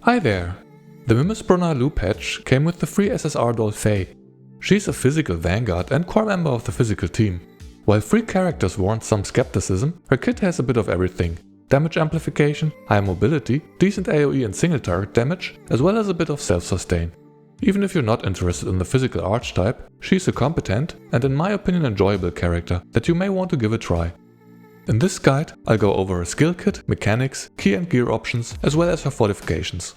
Hi there! The Mimisbrunner Lu patch came with the free SSR doll Faye. She's a physical vanguard and core member of the physical team. While free characters warrant some skepticism, her kit has a bit of everything. Damage amplification, high mobility, decent AoE and single target damage, as well as a bit of self-sustain. Even if you're not interested in the physical archetype, she's a competent and in my opinion enjoyable character that you may want to give a try. In this guide, I'll go over her skill kit, mechanics, key and gear options, as well as her fortifications.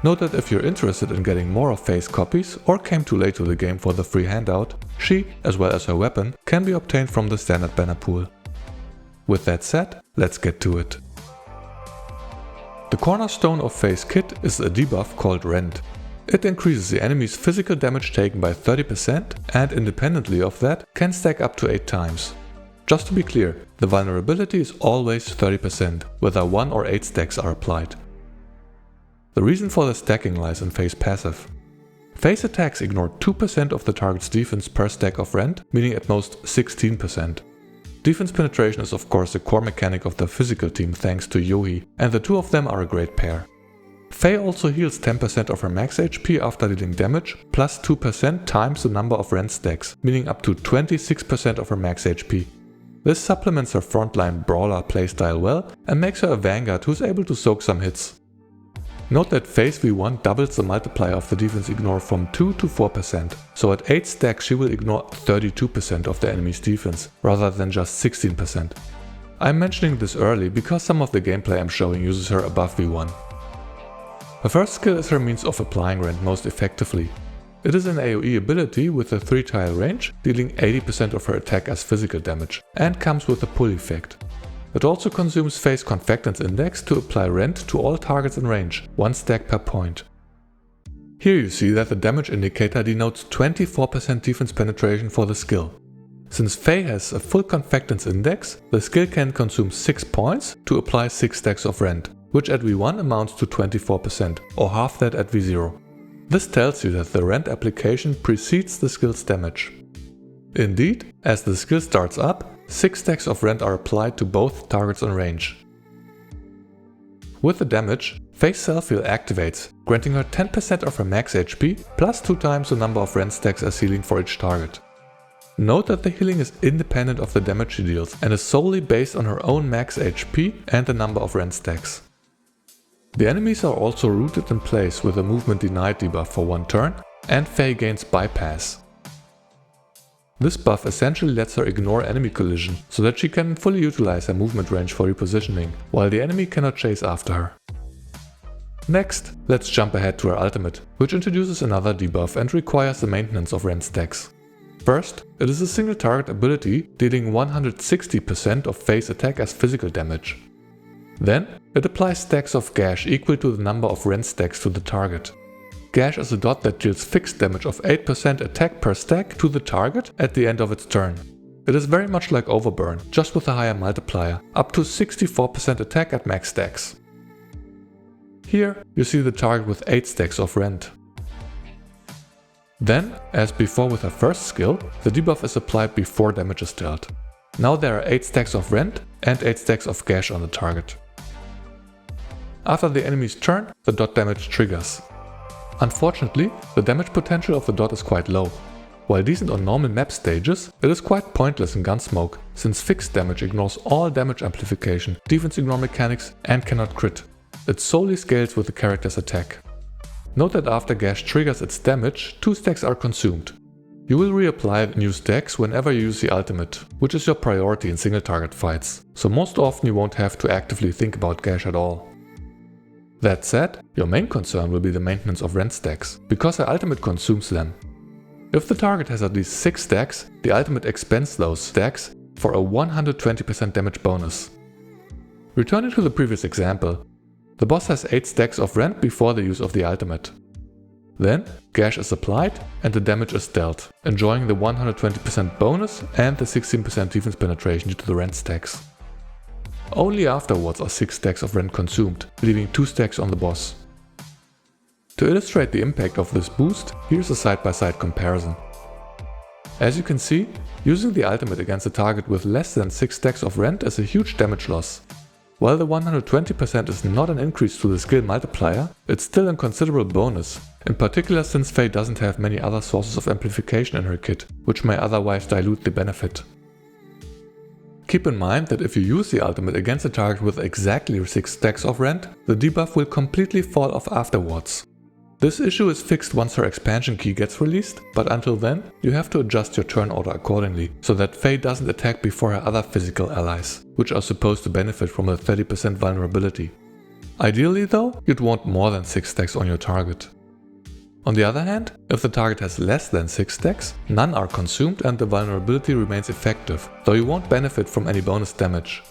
Note that if you're interested in getting more of Faye's copies or came too late to the game for the free handout, she, as well as her weapon, can be obtained from the standard banner pool. With that said, let's get to it. The cornerstone of Faye's kit is a debuff called Rend. It increases the enemy's physical damage taken by 30% and independently of that can stack up to 8 times. Just to be clear, the vulnerability is always 30%, whether 1 or 8 stacks are applied. The reason for the stacking lies in Faye's passive. Faye's attacks ignore 2% of the target's defense per stack of Rend, meaning at most 16%. Defense penetration is of course the core mechanic of the physical team thanks to Yohi, and the two of them are a great pair. Faye also heals 10% of her max HP after dealing damage, plus 2% times the number of Rend stacks, meaning up to 26% of her max HP. This supplements her frontline brawler playstyle well and makes her a vanguard who's able to soak some hits. Note that Faye's V1 doubles the multiplier of the defense ignore from 2 to 4%, so at 8 stacks she will ignore 32% of the enemy's defense, rather than just 16%. I'm mentioning this early because some of the gameplay I'm showing uses her above V1. Her first skill is her means of applying Rend most effectively. It is an AoE ability with a 3-tile range, dealing 80% of her attack as physical damage, and comes with a pull effect. It also consumes Faye's Confectance Index to apply Rend to all targets in range, 1 stack per point. Here you see that the damage indicator denotes 24% defense penetration for the skill. Since Faye has a full Confectance Index, the skill can consume 6 points to apply 6 stacks of Rend, which at V1 amounts to 24%, or half that at V0. This tells you that the Rend application precedes the skill's damage. Indeed, as the skill starts up, 6 stacks of Rend are applied to both targets in range. With the damage, Faye's self-heal activates, granting her 10% of her max HP plus 2 times the number of Rend stacks as healing for each target. Note that the healing is independent of the damage she deals and is solely based on her own max HP and the number of Rend stacks. The enemies are also rooted in place with a movement denied debuff for 1 turn, and Faye gains bypass. This buff essentially lets her ignore enemy collision, so that she can fully utilize her movement range for repositioning, while the enemy cannot chase after her. Next, let's jump ahead to her ultimate, which introduces another debuff and requires the maintenance of Rend stacks. First, it is a single target ability dealing 160% of Faye's attack as physical damage. Then, it applies stacks of Gash equal to the number of Rend stacks to the target. Gash is a dot that deals fixed damage of 8% attack per stack to the target at the end of its turn. It is very much like Overburn, just with a higher multiplier, up to 64% attack at max stacks. Here, you see the target with 8 stacks of Rend. Then, as before with her first skill, the debuff is applied before damage is dealt. Now there are 8 stacks of Rend and 8 stacks of Gash on the target. After the enemy's turn, the dot damage triggers. Unfortunately, the damage potential of the dot is quite low. While decent on normal map stages, it is quite pointless in Gunsmoke, since fixed damage ignores all damage amplification, defense ignore mechanics, and cannot crit. It solely scales with the character's attack. Note that after Gash triggers its damage, 2 stacks are consumed. You will reapply new stacks whenever you use the ultimate, which is your priority in single target fights, so most often you won't have to actively think about Gash at all. That said, your main concern will be the maintenance of Rend stacks, because her ultimate consumes them. If the target has at least 6 stacks, the ultimate expends those stacks for a 120% damage bonus. Returning to the previous example, the boss has 8 stacks of Rend before the use of the ultimate. Then, Gash is applied and the damage is dealt, enjoying the 120% bonus and the 16% defense penetration due to the Rend stacks. Only afterwards are 6 stacks of Rend consumed, leaving 2 stacks on the boss. To illustrate the impact of this boost, here's a side-by-side comparison. As you can see, using the ultimate against a target with less than 6 stacks of Rend is a huge damage loss. While the 120% is not an increase to the skill multiplier, it's still a considerable bonus, in particular since Faye doesn't have many other sources of amplification in her kit, which may otherwise dilute the benefit. Keep in mind that if you use the ultimate against a target with exactly 6 stacks of Rend, the debuff will completely fall off afterwards. This issue is fixed once her expansion key gets released, but until then, you have to adjust your turn order accordingly, so that Faye doesn't attack before her other physical allies, which are supposed to benefit from a 30% vulnerability. Ideally though, you'd want more than 6 stacks on your target. On the other hand, if the target has less than 6 stacks, none are consumed and the vulnerability remains effective, though you won't benefit from any bonus damage.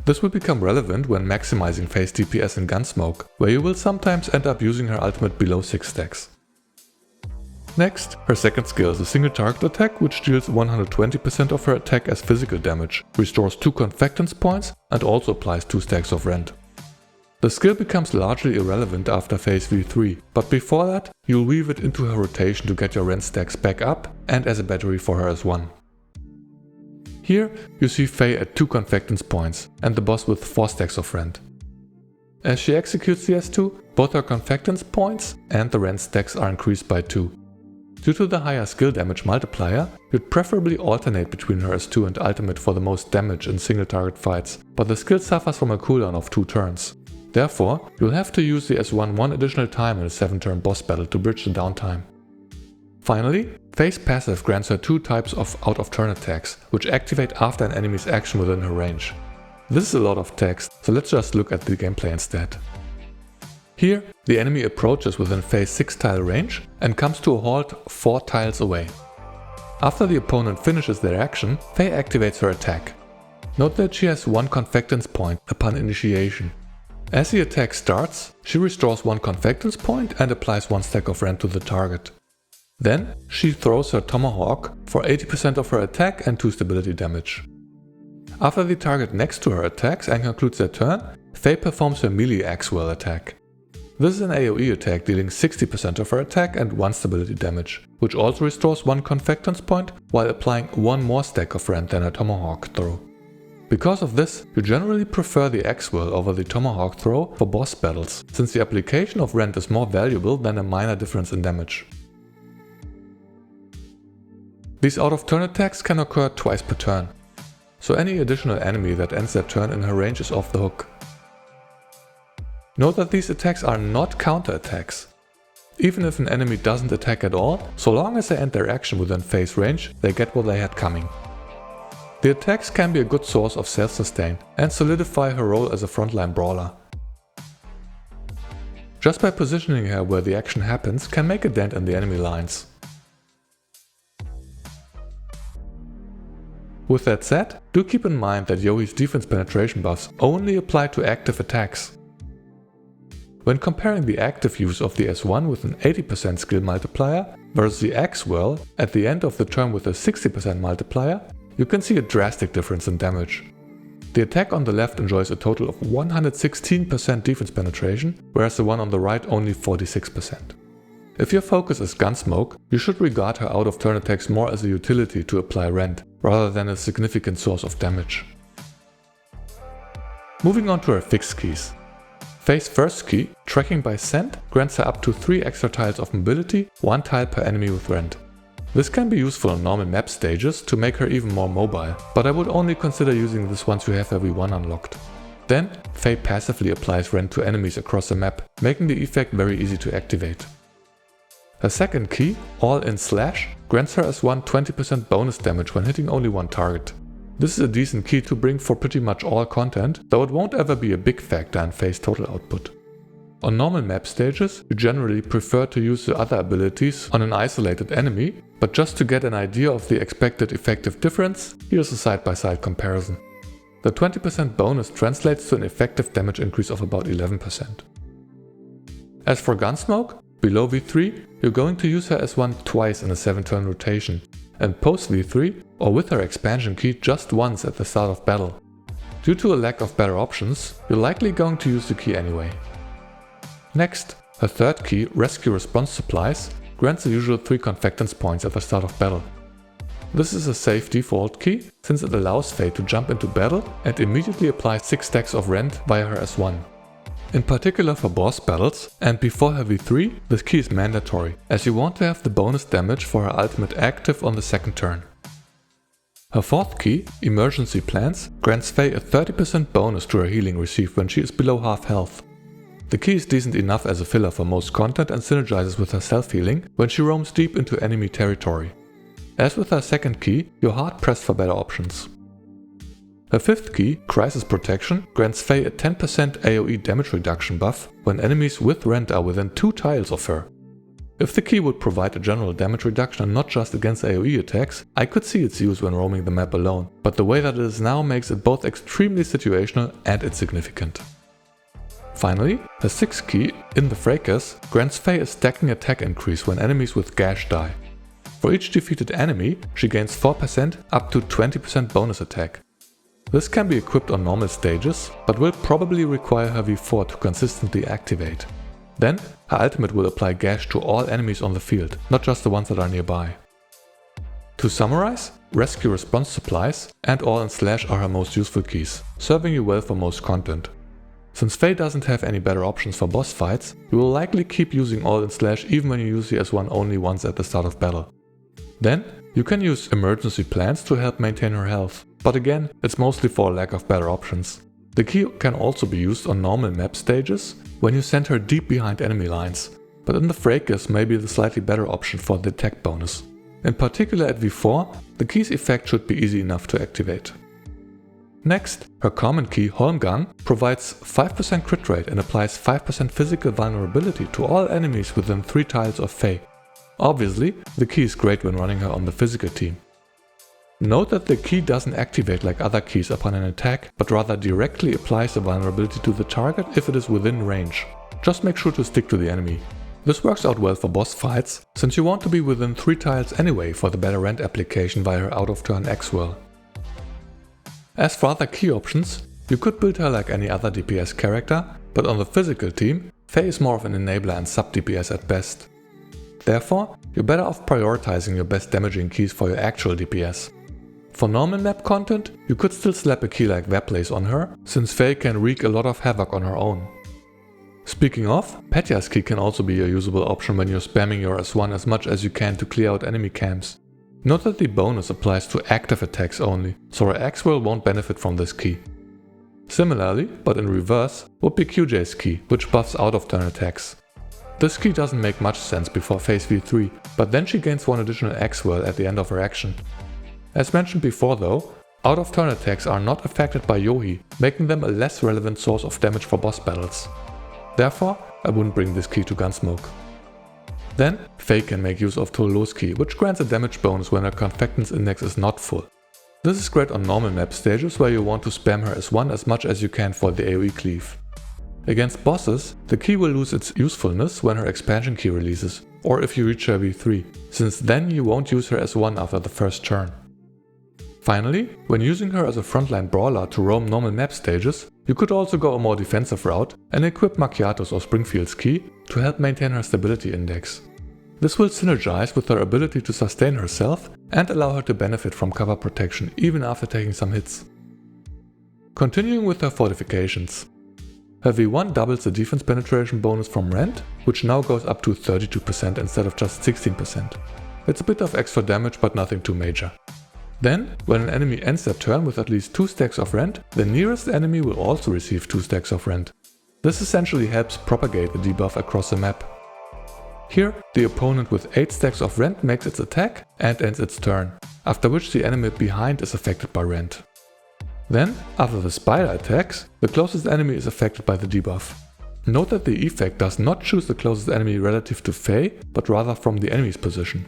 This will become relevant when maximizing Faye's DPS in Gunsmoke, where you will sometimes end up using her ultimate below 6 stacks. Next, her second skill is a single target attack which deals 120% of her attack as physical damage, restores 2 Confectance points and also applies 2 stacks of Rend. The skill becomes largely irrelevant after phase V3, but before that you'll weave it into her rotation to get your Rend stacks back up and as a battery for her S1. Here you see Faye at 2 Confectance points and the boss with 4 stacks of Rend. As she executes the S2, both her Confectance points and the Rend stacks are increased by 2. Due to the higher skill damage multiplier, you'd preferably alternate between her S2 and ultimate for the most damage in single target fights, but the skill suffers from a cooldown of 2 turns. Therefore, you'll have to use the S1 one additional time in a 7-turn boss battle to bridge the downtime. Finally, Faye's passive grants her 2 types of out-of-turn attacks, which activate after an enemy's action within her range. This is a lot of text, so let's just look at the gameplay instead. Here, the enemy approaches within Faye's 6-tile range and comes to a halt 4 tiles away. After the opponent finishes their action, Faye activates her attack. Note that she has 1 Confectance point upon initiation. As the attack starts, she restores 1 Confectance point and applies 1 stack of Rend to the target. Then, she throws her Tomahawk for 80% of her attack and 2 stability damage. After the target next to her attacks and concludes their turn, Faye performs her melee Axwell attack. This is an AoE attack dealing 60% of her attack and 1 stability damage, which also restores 1 Confectance point while applying 1 more stack of Rend than her Tomahawk throw. Because of this, you generally prefer the Axwell over the Tomahawk throw for boss battles, since the application of Rend is more valuable than a minor difference in damage. These out-of-turn attacks can occur twice per turn, so any additional enemy that ends their turn in her range is off the hook. Note that these attacks are not counter-attacks. Even if an enemy doesn't attack at all, so long as they end their action within phase range, they get what they had coming. The attacks can be a good source of self-sustain and solidify her role as a frontline brawler. Just by positioning her where the action happens can make a dent in the enemy lines. With that said, do keep in mind that Yohi's defense penetration buffs only apply to active attacks. When comparing the active use of the S1 with an 80% skill multiplier versus the Axwell at the end of the turn with a 60% multiplier, you can see a drastic difference in damage. The attack on the left enjoys a total of 116% defense penetration, whereas the one on the right only 46%. If your focus is Gunsmoke, you should regard her out-of-turn attacks more as a utility to apply Rend, rather than a significant source of damage. Moving on to her fixed keys. Faye's first key, Tracking by Scent, grants her up to 3 extra tiles of mobility, 1 tile per enemy with Rend. This can be useful on normal map stages to make her even more mobile, but I would only consider using this once you have every one unlocked. Then, Faye passively applies Rend to enemies across the map, making the effect very easy to activate. Her second key, All-In Slash, grants her as 20% bonus damage when hitting only 1 target. This is a decent key to bring for pretty much all content, though it won't ever be a big factor in Faye's total output. On normal map stages, you generally prefer to use the other abilities on an isolated enemy, but just to get an idea of the expected effective difference, here's a side-by-side comparison. The 20% bonus translates to an effective damage increase of about 11%. As for Gunsmoke, below V3, you're going to use her as one twice in a 7-turn rotation, and post V3 or with her expansion key just once at the start of battle. Due to a lack of better options, you're likely going to use the key anyway. Next, her third key, Rescue Response Supplies, grants the usual 3 Confectance points at the start of battle. This is a safe default key since it allows Faye to jump into battle and immediately apply 6 stacks of Rend via her S1. In particular for boss battles and before Heavy 3, this key is mandatory, as you want to have the bonus damage for her ultimate active on the second turn. Her fourth key, Emergency Plans, grants Faye a 30% bonus to her healing received when she is below half health. The key is decent enough as a filler for most content and synergizes with her self-healing when she roams deep into enemy territory. As with her second key, you're hard pressed for better options. Her fifth key, Crisis Protection, grants Faye a 10% AoE damage reduction buff when enemies with Rend are within 2 tiles of her. If the key would provide a general damage reduction and not just against AoE attacks, I could see its use when roaming the map alone, but the way that it is now makes it both extremely situational and insignificant. Finally, her sixth key, In the Fracas, grants Faye a stacking attack increase when enemies with Gash die. For each defeated enemy, she gains 4% up to 20% bonus attack. This can be equipped on normal stages, but will probably require her V4 to consistently activate. Then, her ultimate will apply Gash to all enemies on the field, not just the ones that are nearby. To summarize, Rescue Response Supplies and All and Slash are her most useful keys, serving you well for most content. Since Faye doesn't have any better options for boss fights, you will likely keep using All and Slash even when you use the S1 only once at the start of battle. Then, you can use Emergency Plans to help maintain her health, but again, it's mostly for lack of better options. The key can also be used on normal map stages, when you send her deep behind enemy lines, but in the Fracas may be the slightly better option for the attack bonus. In particular at V4, the key's effect should be easy enough to activate. Next, her common key, Holmgang, provides 5% crit rate and applies 5% physical vulnerability to all enemies within 3 tiles of Faye. Obviously, the key is great when running her on the physical team. Note that the key doesn't activate like other keys upon an attack, but rather directly applies the vulnerability to the target if it is within range. Just make sure to stick to the enemy. This works out well for boss fights, since you want to be within 3 tiles anyway for the better Rend application via her out of turn X-Whirl. As for other key options, you could build her like any other DPS character, but on the physical team, Faye is more of an enabler and sub-DPS at best. Therefore, you're better off prioritizing your best damaging keys for your actual DPS. For normal map content, you could still slap a key like Webblaze on her, since Faye can wreak a lot of havoc on her own. Speaking of, Petya's key can also be a usable option when you're spamming your S1 as much as you can to clear out enemy camps. Note that the bonus applies to active attacks only, so her X-Whirl won't benefit from this key. Similarly, but in reverse, would be QJ's key, which buffs out of turn attacks. This key doesn't make much sense before phase V3, but then she gains 1 additional X-Whirl at the end of her action. As mentioned before though, out of turn attacks are not affected by Yohi, making them a less relevant source of damage for boss battles. Therefore, I wouldn't bring this key to Gunsmoke. Then, Faye can make use of Tololo's key, which grants a damage bonus when her Confectance index is not full. This is great on normal map stages where you want to spam her S1 as much as you can for the AoE cleave. Against bosses, the key will lose its usefulness when her expansion key releases, or if you reach her V3, since then you won't use her S1 after the first turn. Finally, when using her as a frontline brawler to roam normal map stages, you could also go a more defensive route and equip Macchiato's or Springfield's key to help maintain her stability index. This will synergize with her ability to sustain herself and allow her to benefit from cover protection even after taking some hits. Continuing with her fortifications. Her V1 doubles the defense penetration bonus from Rend, which now goes up to 32% instead of just 16%. It's a bit of extra damage but nothing too major. Then, when an enemy ends their turn with at least 2 stacks of Rend, the nearest enemy will also receive 2 stacks of Rend. This essentially helps propagate the debuff across the map. Here, the opponent with 8 stacks of Rend makes its attack and ends its turn, after which the enemy behind is affected by Rend. Then, after the spider attacks, the closest enemy is affected by the debuff. Note that the effect does not choose the closest enemy relative to Faye, but rather from the enemy's position.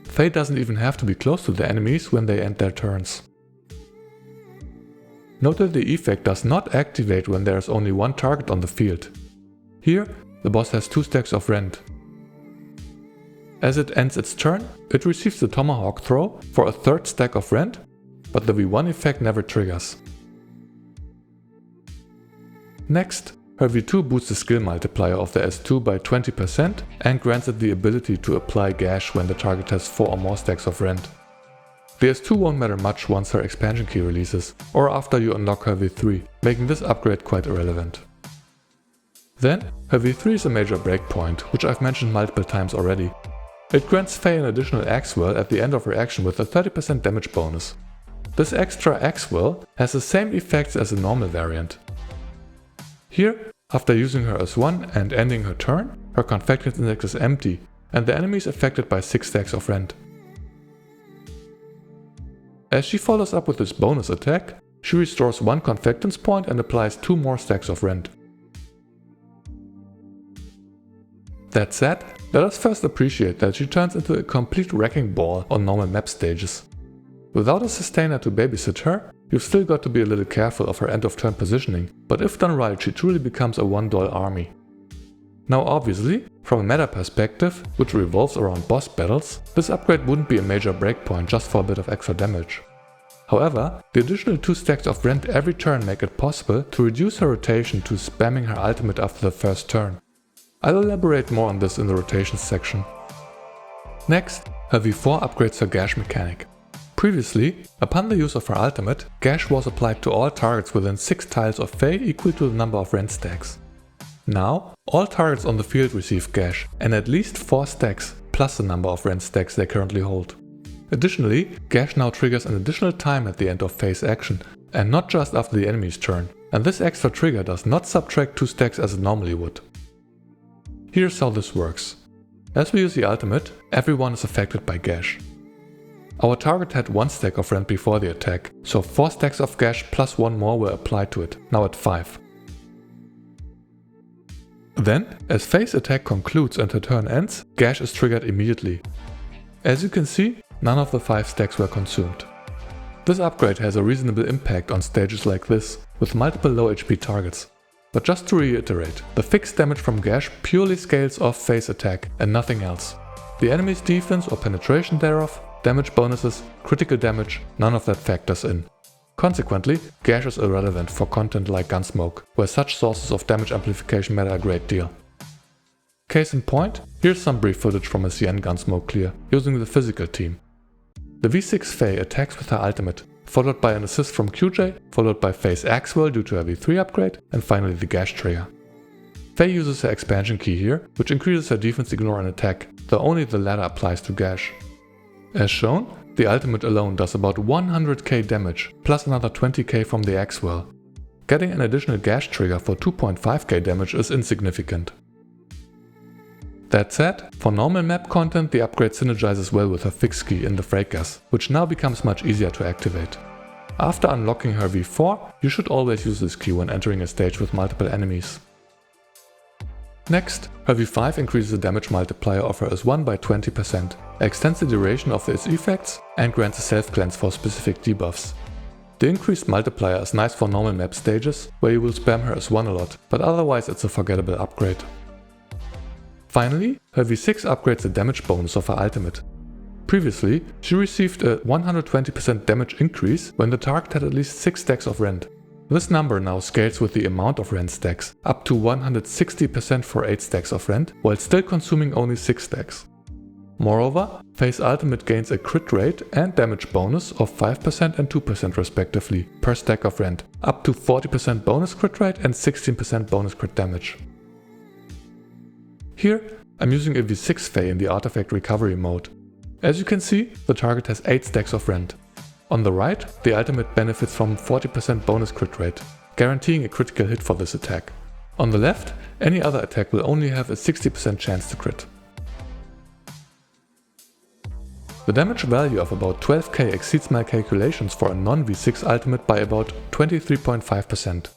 Faye doesn't even have to be close to the enemies when they end their turns. Note that the effect does not activate when there is only 1 target on the field. Here, the boss has 2 stacks of Rend. As it ends its turn, it receives the Tomahawk throw for a 3rd stack of Rend, but the V1 effect never triggers. Next, her V2 boosts the skill multiplier of the S2 by 20% and grants it the ability to apply Gash when the target has 4 or more stacks of Rend. the S2 won't matter much once her expansion key releases, or after you unlock her V3, making this upgrade quite irrelevant. Then, her V3 is a major breakpoint, which I've mentioned multiple times already. It grants Faye an additional X-Whirl at the end of her action with a 30% damage bonus. This extra X-Whirl has the same effects as the normal variant. Here, after using her S1 and ending her turn, her Confectance Index is empty, and the enemy is affected by 6 stacks of Rend. As she follows up with this bonus attack, she restores 1 Confectance point and applies 2 more stacks of Rend. That said, let us first appreciate that she turns into a complete wrecking ball on normal map stages. Without a sustainer to babysit her, you've still got to be a little careful of her end of turn positioning, but if done right, she truly becomes a $1 army. Now obviously, from a meta perspective, which revolves around boss battles, this upgrade wouldn't be a major breakpoint just for a bit of extra damage. However, the additional 2 stacks of Rend every turn make it possible to reduce her rotation to spamming her ultimate after the first turn. I'll elaborate more on this in the rotations section. Next, her V4 upgrades her Gash mechanic. Previously, upon the use of her ultimate, Gash was applied to all targets within 6 tiles of Faye equal to the number of Rend stacks. Now, all targets on the field receive Gash, and at least 4 stacks, plus the number of Rend stacks they currently hold. Additionally, Gash now triggers an additional time at the end of Faye's action, and not just after the enemy's turn, and this extra trigger does not subtract 2 stacks as it normally would. Here's how this works. As we use the ultimate, everyone is affected by Gash. Our target had 1 stack of Rend before the attack, so 4 stacks of Gash plus 1 more were applied to it, now at 5. Then, as Faye's attack concludes and her turn ends, Gash is triggered immediately. As you can see, none of the 5 stacks were consumed. This upgrade has a reasonable impact on stages like this, with multiple low HP targets. But just to reiterate, the fixed damage from Gash purely scales off Faye's attack and nothing else. The enemy's defense or penetration thereof, damage bonuses, critical damage, none of that factors in. Consequently, Gash is irrelevant for content like Gunsmoke, where such sources of damage amplification matter a great deal. Case in point, here's some brief footage from a CN Gunsmoke clear, using the physical team. The V6 Faye attacks with her ultimate, followed by an assist from QJ, followed by Faye's X-Whirl due to her V3 upgrade, and finally the Gash trigger. Faye uses her expansion key here, which increases her defense, ignore and attack, though only the latter applies to Gash. As shown, the ultimate alone does about 100k damage, plus another 20k from the X-Whirl. Getting an additional Gash trigger for 2.5k damage is insignificant. That said, for normal map content the upgrade synergizes well with her fixed key in the Fracas, which now becomes much easier to activate. After unlocking her V4, you should always use this key when entering a stage with multiple enemies. Next, her V5 increases the damage multiplier of her S1 by 20%, extends the duration of its effects, and grants a self-cleanse for specific debuffs. The increased multiplier is nice for normal map stages, where you will spam her S1 a lot, but otherwise it's a forgettable upgrade. Finally, her V6 upgrades the damage bonus of her ultimate. Previously, she received a 120% damage increase when the target had at least 6 stacks of Rend. This number now scales with the amount of Rend stacks, up to 160% for 8 stacks of Rend, while still consuming only 6 stacks. Moreover, Faye's ultimate gains a crit rate and damage bonus of 5% and 2% respectively, per stack of Rend, up to 40% bonus crit rate and 16% bonus crit damage. Here, I'm using a V6 Faye in the artifact recovery mode. As you can see, the target has 8 stacks of Rend. On the right, the ultimate benefits from 40% bonus crit rate, guaranteeing a critical hit for this attack. On the left, any other attack will only have a 60% chance to crit. The damage value of about 12k exceeds my calculations for a non-V6 ultimate by about 23.5%.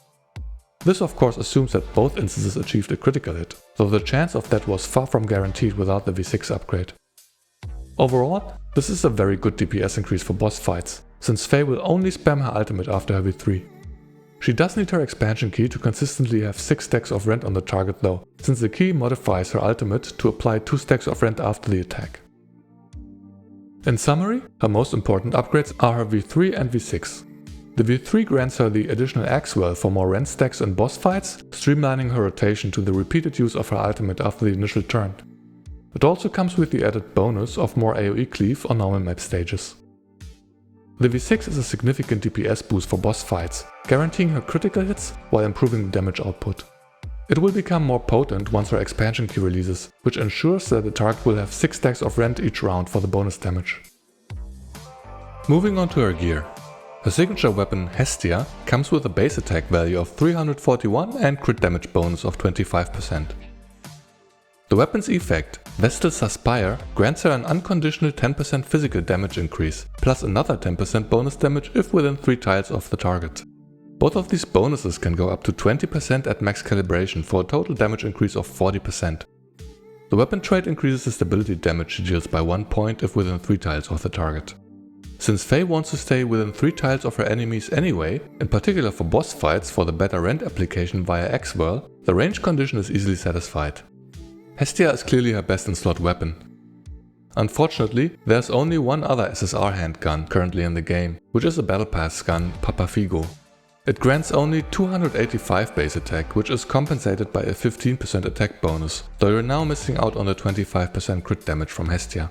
This of course assumes that both instances achieved a critical hit, though the chance of that was far from guaranteed without the V6 upgrade. Overall, this is a very good DPS increase for boss fights, since Faye will only spam her ultimate after her V3. She does need her expansion key to consistently have 6 stacks of Rend on the target though, since the key modifies her ultimate to apply 2 stacks of Rend after the attack. In summary, her most important upgrades are her V3 and V6. The V3 grants her the additional X-Whirl for more Rend stacks in boss fights, streamlining her rotation to the repeated use of her ultimate after the initial turn. It also comes with the added bonus of more AoE cleave on normal map stages. The V6 is a significant DPS boost for boss fights, guaranteeing her critical hits while improving the damage output. It will become more potent once her expansion key releases, which ensures that the target will have 6 stacks of Rend each round for the bonus damage. Moving on to her gear. Her signature weapon Hestia comes with a base attack value of 341 and crit damage bonus of 25%. The weapon's effect, Vestal's Suspire, grants her an unconditional 10% physical damage increase, plus another 10% bonus damage if within 3 tiles of the target. Both of these bonuses can go up to 20% at max calibration for a total damage increase of 40%. The weapon trait increases the stability damage she deals by 1 point if within 3 tiles of the target. Since Faye wants to stay within 3 tiles of her enemies anyway, in particular for boss fights for the better Rend application via Exilium, the range condition is easily satisfied. Hestia is clearly her best in slot weapon. Unfortunately, there's only one other SSR handgun currently in the game, which is a Battle Pass gun, Papafigo. It grants only 285 base attack, which is compensated by a 15% attack bonus, though you're now missing out on the 25% crit damage from Hestia.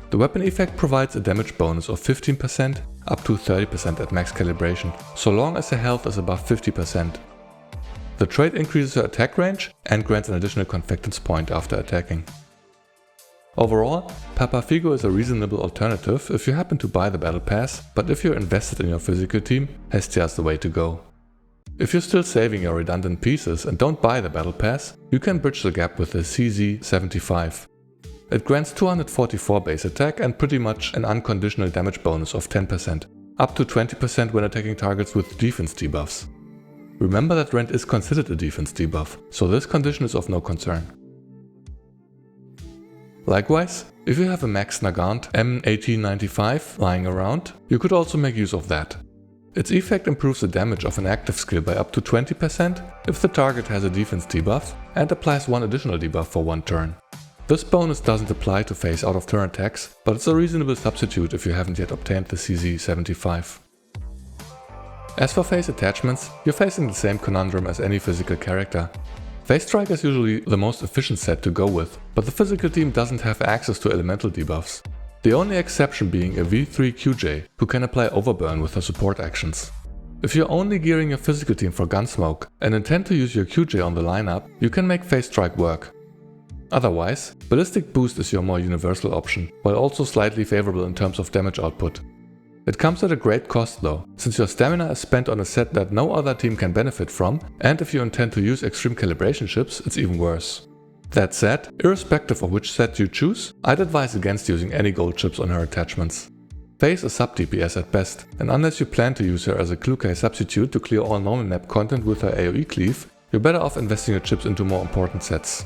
The weapon effect provides a damage bonus of 15% up to 30% at max calibration, so long as her health is above 50%. The trait increases her attack range and grants an additional confectance point after attacking. Overall, Papafigo is a reasonable alternative if you happen to buy the Battle Pass, but if you're invested in your physical team, Hestia is the way to go. If you're still saving your redundant pieces and don't buy the Battle Pass, you can bridge the gap with the CZ75. It grants 244 base attack and pretty much an unconditional damage bonus of 10%, up to 20% when attacking targets with defense debuffs. Remember that Rend is considered a defense debuff, so this condition is of no concern. Likewise, if you have a max Nagant M1895 lying around, you could also make use of that. Its effect improves the damage of an active skill by up to 20% if the target has a defense debuff and applies 1 additional debuff for 1 turn. This bonus doesn't apply to phase out of turn attacks, but it's a reasonable substitute if you haven't yet obtained the CZ75. As for phase attachments, you're facing the same conundrum as any physical character. Phase Strike is usually the most efficient set to go with, but the physical team doesn't have access to elemental debuffs. The only exception being a V3 QJ, who can apply Overburn with her support actions. If you're only gearing your physical team for Gunsmoke and intend to use your QJ on the lineup, you can make Phase Strike work. Otherwise, Ballistic Boost is your more universal option, while also slightly favorable in terms of damage output. It comes at a great cost though, since your stamina is spent on a set that no other team can benefit from, and if you intend to use extreme calibration chips, it's even worse. That said, irrespective of which set you choose, I'd advise against using any gold chips on her attachments. Faye is a sub DPS at best, and unless you plan to use her as a Klukai substitute to clear all normal map content with her AoE cleave, you're better off investing your chips into more important sets.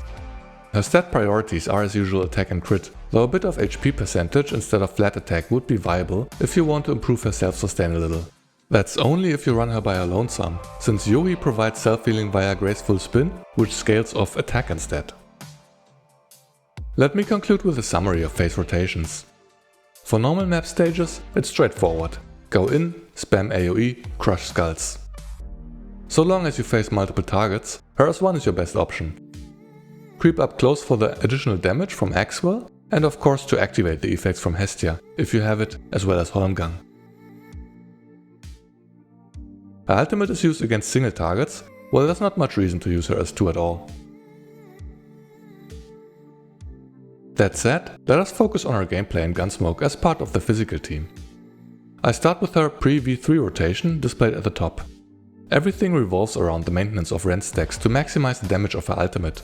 Her stat priorities are as usual attack and crit, though a bit of HP percentage instead of flat attack would be viable if you want to improve her self-sustain a little. That's only if you run her by her lonesome, since Yui provides self-healing via Graceful Spin, which scales off attack instead. Let me conclude with a summary of phase rotations. For normal map stages, it's straightforward. Go in, spam AoE, crush skulls. So long as you face multiple targets, her S1 is your best option. Creep up close for the additional damage from Axwell, and of course to activate the effects from Hestia, if you have it, as well as Holmgang. Her ultimate is used against single targets, while there's not much reason to use her as 2 at all. That said, let us focus on her gameplay in Gunsmoke as part of the physical team. I start with her pre-V3 rotation displayed at the top. Everything revolves around the maintenance of Rend stacks to maximize the damage of her ultimate.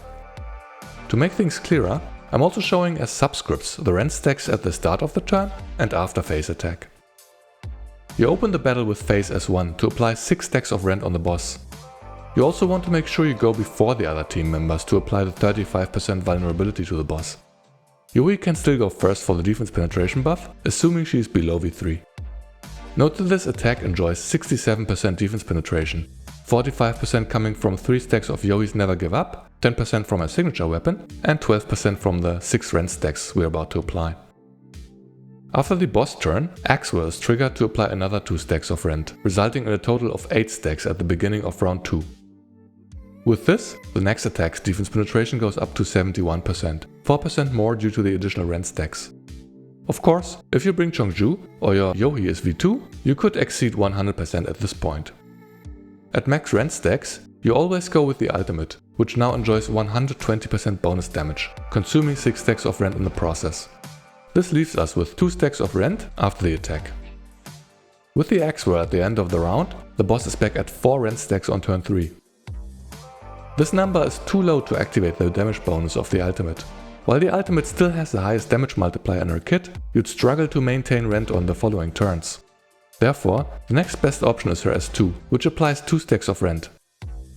To make things clearer, I'm also showing as subscripts the Rend stacks at the start of the turn and after phase attack. You open the battle with phase S1 to apply 6 stacks of Rend on the boss. You also want to make sure you go before the other team members to apply the 35% vulnerability to the boss. Yui can still go first for the defense penetration buff, assuming she is below V3. Note that this attack enjoys 67% defense penetration, 45% coming from 3 stacks of Yui's Never Give Up, 10% from her signature weapon, and 12% from the 6 Rend stacks we're about to apply. After the boss turn, Axwell is triggered to apply another 2 stacks of Rend, resulting in a total of 8 stacks at the beginning of round 2. With this, the next attack's defense penetration goes up to 71%, 4% more due to the additional Rend stacks. Of course, if you bring Chongju or your Yohi is V2, you could exceed 100% at this point. At max Rend stacks, you always go with the ultimate, which now enjoys 120% bonus damage, consuming 6 stacks of Rend in the process. This leaves us with 2 stacks of Rend after the attack. With the Axe Whirl at the end of the round, the boss is back at 4 Rend stacks on turn 3. This number is too low to activate the damage bonus of the ultimate. While the ultimate still has the highest damage multiplier in her kit, you'd struggle to maintain Rend on the following turns. Therefore, the next best option is her S2, which applies 2 stacks of Rend.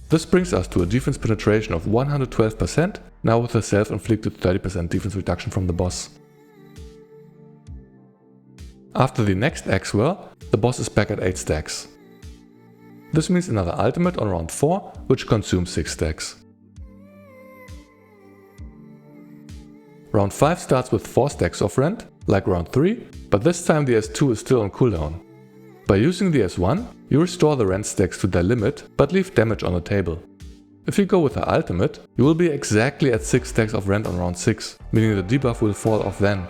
This brings us to a defense penetration of 112%, now with a self-inflicted 30% defense reduction from the boss. After the next Axe Whirl, the boss is back at 8 stacks. This means another ultimate on round 4, which consumes 6 stacks. Round 5 starts with 4 stacks of Rend, like round 3, but this time the S2 is still on cooldown. By using the S1, you restore the Rend stacks to their limit, but leave damage on the table. If you go with the ultimate, you will be exactly at 6 stacks of Rend on round 6, meaning the debuff will fall off then.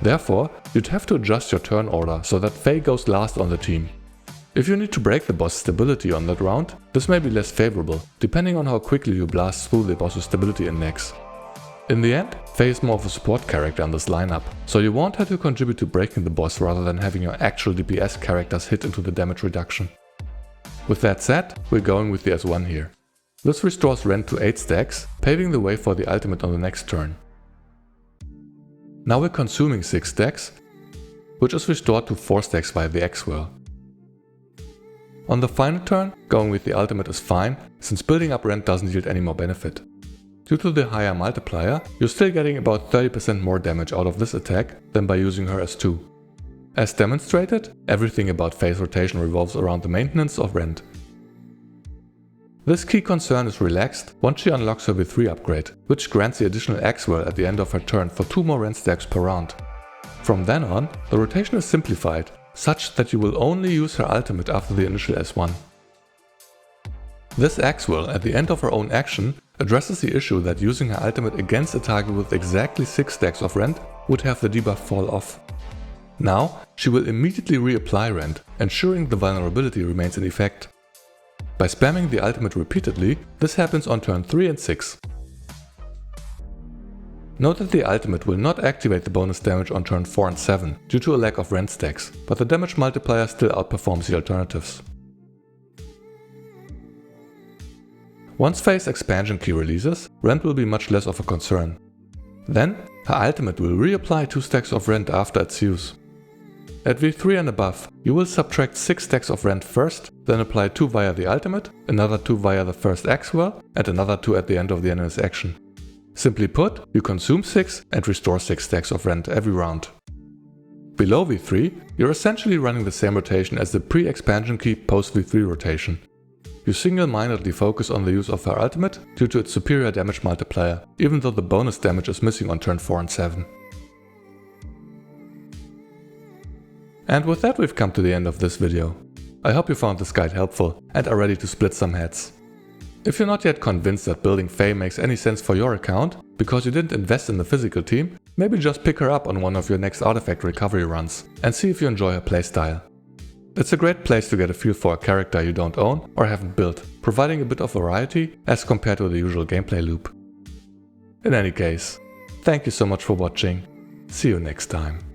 Therefore, you'd have to adjust your turn order so that Faye goes last on the team. If you need to break the boss stability on that round, this may be less favorable, depending on how quickly you blast through the boss's stability index. In the end, Faye is more of a support character in this lineup, so you want her to contribute to breaking the boss rather than having your actual DPS characters hit into the damage reduction. With that said, we're going with the S1 here. This restores Rend to 8 stacks, paving the way for the ultimate on the next turn. Now we're consuming 6 stacks, which is restored to 4 stacks via the Axe Whirl. On the final turn, going with the ultimate is fine, since building up Rend doesn't yield any more benefit. Due to the higher multiplier, you're still getting about 30% more damage out of this attack than by using her S2. As demonstrated, everything about phase rotation revolves around the maintenance of Rend. This key concern is relaxed once she unlocks her V3 upgrade, which grants the additional Axe Whirl at the end of her turn for 2 more Rend stacks per round. From then on, the rotation is simplified, such that you will only use her ultimate after the initial S1. This Axe Whirl at the end of her own action addresses the issue that using her ultimate against a target with exactly 6 stacks of Rend would have the debuff fall off. Now, she will immediately reapply Rend, ensuring the vulnerability remains in effect. By spamming the ultimate repeatedly, this happens on turn 3 and 6. Note that the ultimate will not activate the bonus damage on turn 4 and 7 due to a lack of Rend stacks, but the damage multiplier still outperforms the alternatives. Once Faye's expansion key releases, Rend will be much less of a concern. Then, her ultimate will reapply 2 stacks of Rend after its use. At V3 and above, you will subtract 6 stacks of Rend first, then apply 2 via the ultimate, another 2 via the first Axe Whirl, and another 2 at the end of the enemy's action. Simply put, you consume 6 and restore 6 stacks of Rend every round. Below V3, you're essentially running the same rotation as the pre-expansion key post V3 rotation. You single-mindedly focus on the use of her ultimate due to its superior damage multiplier, even though the bonus damage is missing on turn 4 and 7. And with that we've come to the end of this video. I hope you found this guide helpful and are ready to split some heads. If you're not yet convinced that building Faye makes any sense for your account, because you didn't invest in the physical team, maybe just pick her up on one of your next artifact recovery runs and see if you enjoy her playstyle. It's a great place to get a feel for a character you don't own or haven't built, providing a bit of variety as compared to the usual gameplay loop. In any case, thank you so much for watching. See you next time.